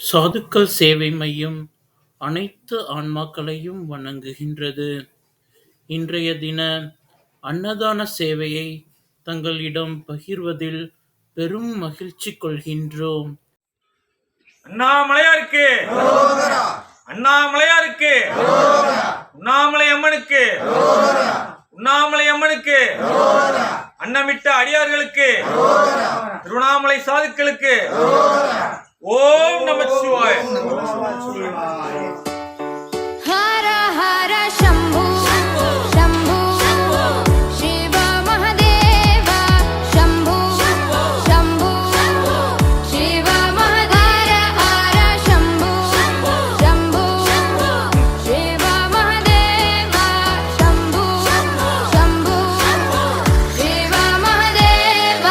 சாதுக்கள் சேவை மையம் அனைத்து ஆன்மாக்களையும் வணங்குகின்றது. இன்றைய தின அன்னதான சேவையை தங்களிடம் பகிர்வதில் பெரும் மகிழ்ச்சி கொள்கின்றோம். அண்ணாமலையாருக்கு, அண்ணாமலையாருக்கு, உண்ணாமலை அம்மனுக்கு, உண்ணாமலை அம்மனுக்கு, அன்னமிட்ட அடியார்களுக்கு, திருவண்ணாமலை சாதுக்களுக்கு ஓம் நமச்சிவாய. ஹர ஹர சம்பு சம்பு சிவ மகாதேவ சம்பு சம்பு சிவ மகாதேவ ஹர சம்பு சம்பு சிவ மகாதேவ சம்பு சம்பு சிவ மகாதேவ.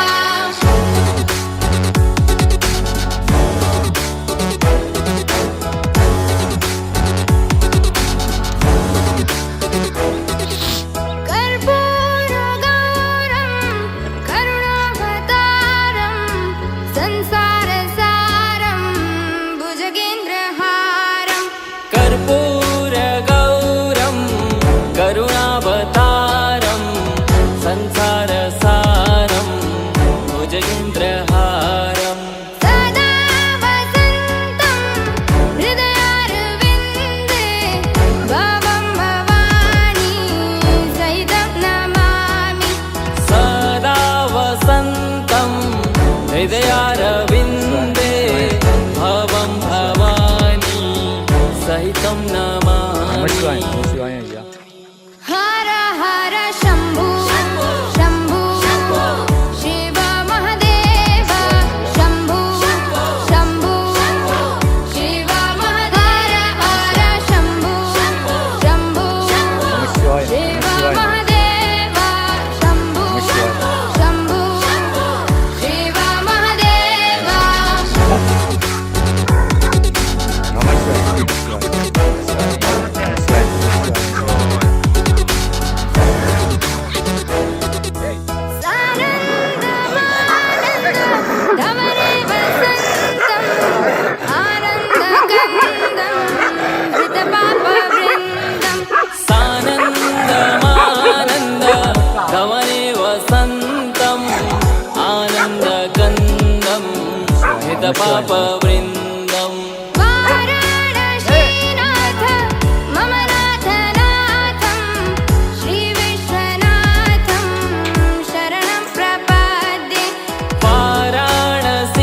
कर्पूरगौरं करुणावतारं संसारसारं भुजगेन्द्रहारं सदा वसन्तं हृदयारविन्दे भवं भवानी सहितं नमामि. सदा वसन्तं हृदयारविन्दे भवं भवानी सहितं नमामि. हर हर शम्भु शम्भु शिव महादेव शम्भु शम्भु शिव महादेव हर शम्भु शम्भु शिव महादेव शम्भु शम्भु शिव महादेव. धवरे वसन्तम् आनन्दकन्दं हृतपापवृन्दम्. सानन्दमानन्द गमने वसन्तम् आनन्दकन्दं हितपापवृन्दम्. वाराणसीनाथ मम नाथनाथं श्रीविश्वनाथं शरणं प्रपद्ये. वाराणसीनाथं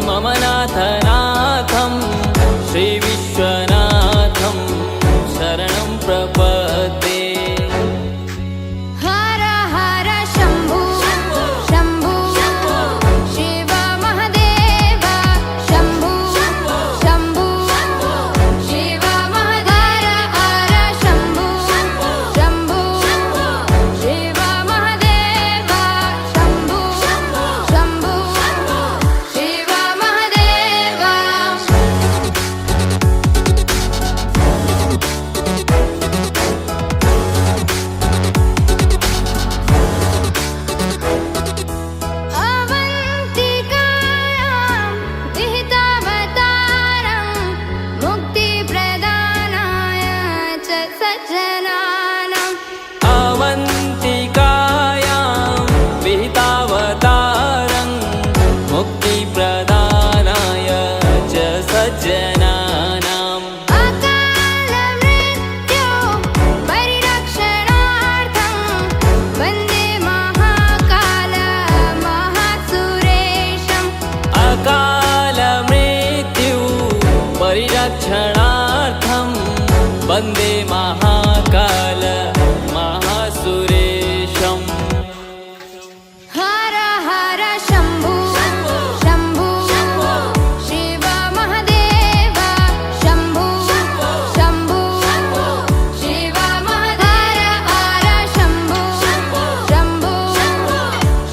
मम नाथनाथं श्रीविश्वनाथं शरणं प्रपद्ये. हर हर शम्भु शम्भु शिव महादेव शम्भु शम्भु शिव महादेव हर शम्भु शम्भु शिव महादेव शम्भु शम्भु शिव महादेव. अवन्तिकायां विहितावतारं मुक्तिप्रदानाय च सज्जनानाम्. अवन्तिकायां विहितावतारं मुक्तिप्रदानाय च सज्जनानाम्. अकालमृत्यो परिरक्षणार्थं वन्दे महाकाल महासुरेशम्. अकालमृत्यु परिरक्षणार्थं वन्दे महाकाल महासुरेशम्. हर हर शम्भु शम्भु शिव महादेव शम्भु शम्भु शिव महादेव हर शम्भु शम्भु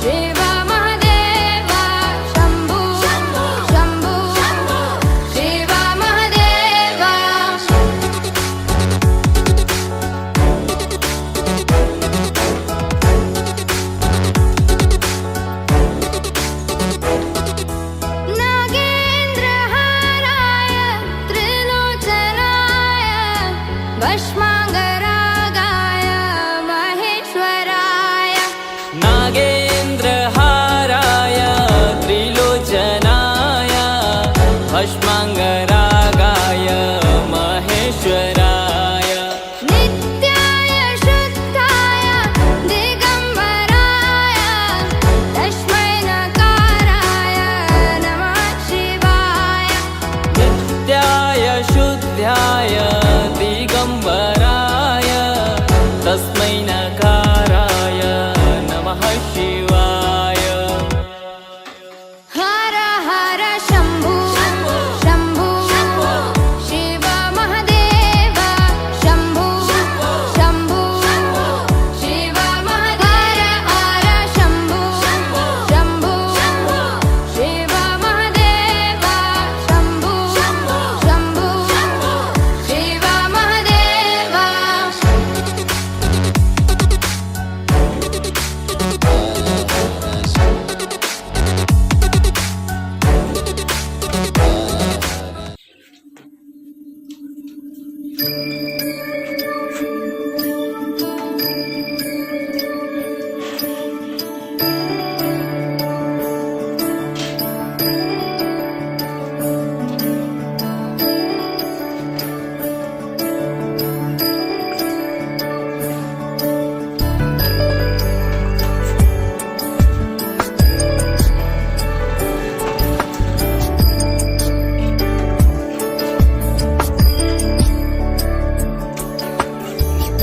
शिव महादेव शम्भु शम्भु शिव महादेव. भस्माङ्गरागाय महेश्वराय नित्याय शुद्धाय दिगम्बराय तस्मै नकाराय नमः शिवाय नित्याय शुद्धाय दिगम्बराय तस्मै नकाराय नमः शिवाय हर हर शम्भो शम्भो शिव महदेव शम्भो शम्भो शिव महदेव हर शम्भो शम्भो शिव महदेव शम्भो शम्भो शिव महदेव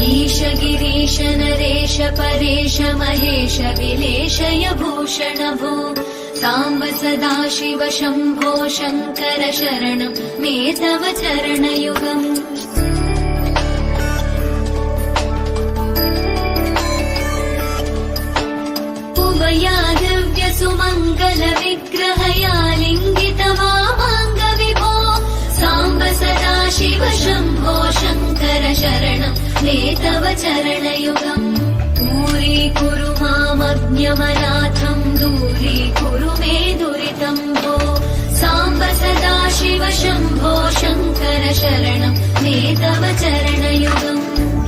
ईश गिरीश नरेश परेश महेश विलेशय भूषण भो साम्ब सदा शिव शम्भो शङ्कर शरणं मे तव चरणयुगम् उमया दिव्य सुमङ्गल विग्रहया लिङ्गित वामाङ्ग विभो साम्ब सदा शिव शम्भो शङ्कर शरणं मे तव चरणयुगम् दूरीकुरु मामज्ञमनाथं दूरीकुरु मे दुरितं भो साम्ब सदा शिव शम्भो शङ्कर शरणं मे तव चरणयुगम्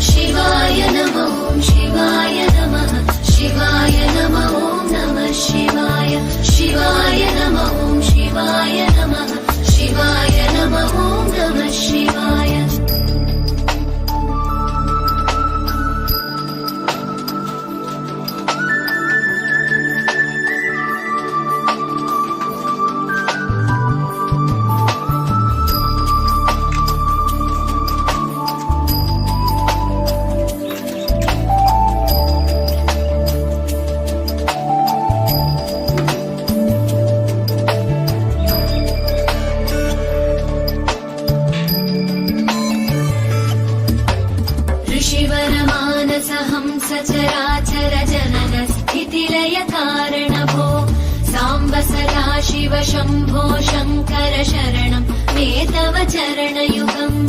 शिवाय नमो शिवाय नमः शिवाय नमो नमः शिवाय शिवाय नमो शिवाय नमः शिवाय नमो नमः शिवाय ऋषिवरमानसहंस चराचर जनन स्थितिलय कारण भो साम्ब सदा शिव शम्भो शङ्कर शरणं मे तव चरणयुगम्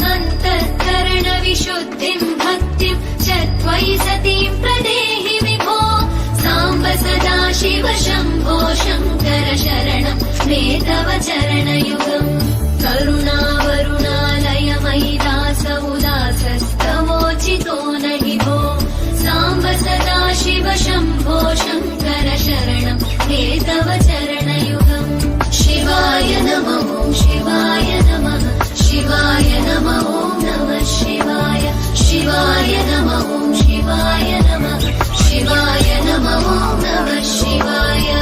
अन्तःकरण विशुद्धिं भक्तिं च त्वयि सतीं प्रदेहि विभो साम्ब सदा शिव शम्भो शङ्कर शरणं मे तव चरणयुगम् करुणावरुणालय मयि दास उदासस्तवोचितो न हि भो साम्ब सदा शिव शम्भो शङ्कर शरणं मे तव चरणयुगम् शिवाय नमो शिवाय नमः शिवाय नमो नमः शिवाय शिवाय नमो शिवाय नमः शिवाय नमो नमः शिवाय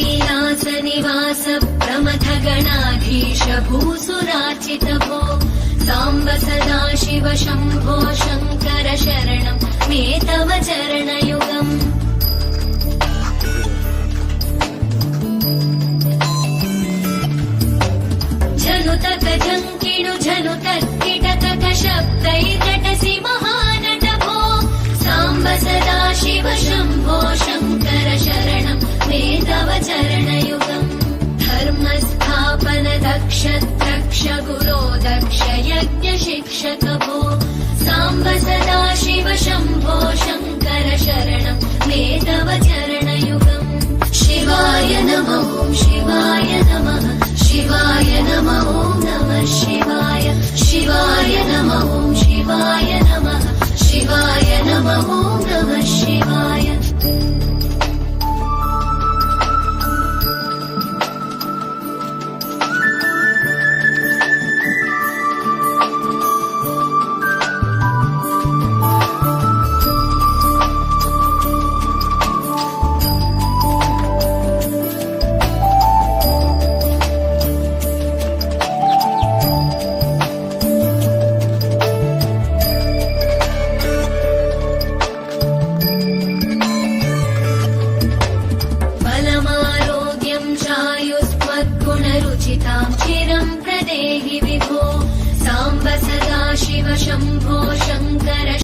कैलासनिवास प्रमथ गणाधीश भूसुरार्चित भो साम्ब सदा शिव शम्भो शङ्कर शरणं मे तव चरणयुगम् झनुतक झङ्किणु झनुतक्किटकक शब्दैर्नटसि महानट भो रक्षत्रक्ष गुरो दक्ष यज्ञ शिक्षक भो साम्ब सदा शिव शम्भो शङ्कर शरणं मे तव चरणयुगम् शिवाय नमः शिवाय नमः शिवाय नमः नमः शिवाय शिवाय नमः शिवाय नमः शिवाय नमः नमः शिवाय गुणरुचितां चिरं प्रदेहि विभो साम्ब सदा शिव शम्भो शङ्कर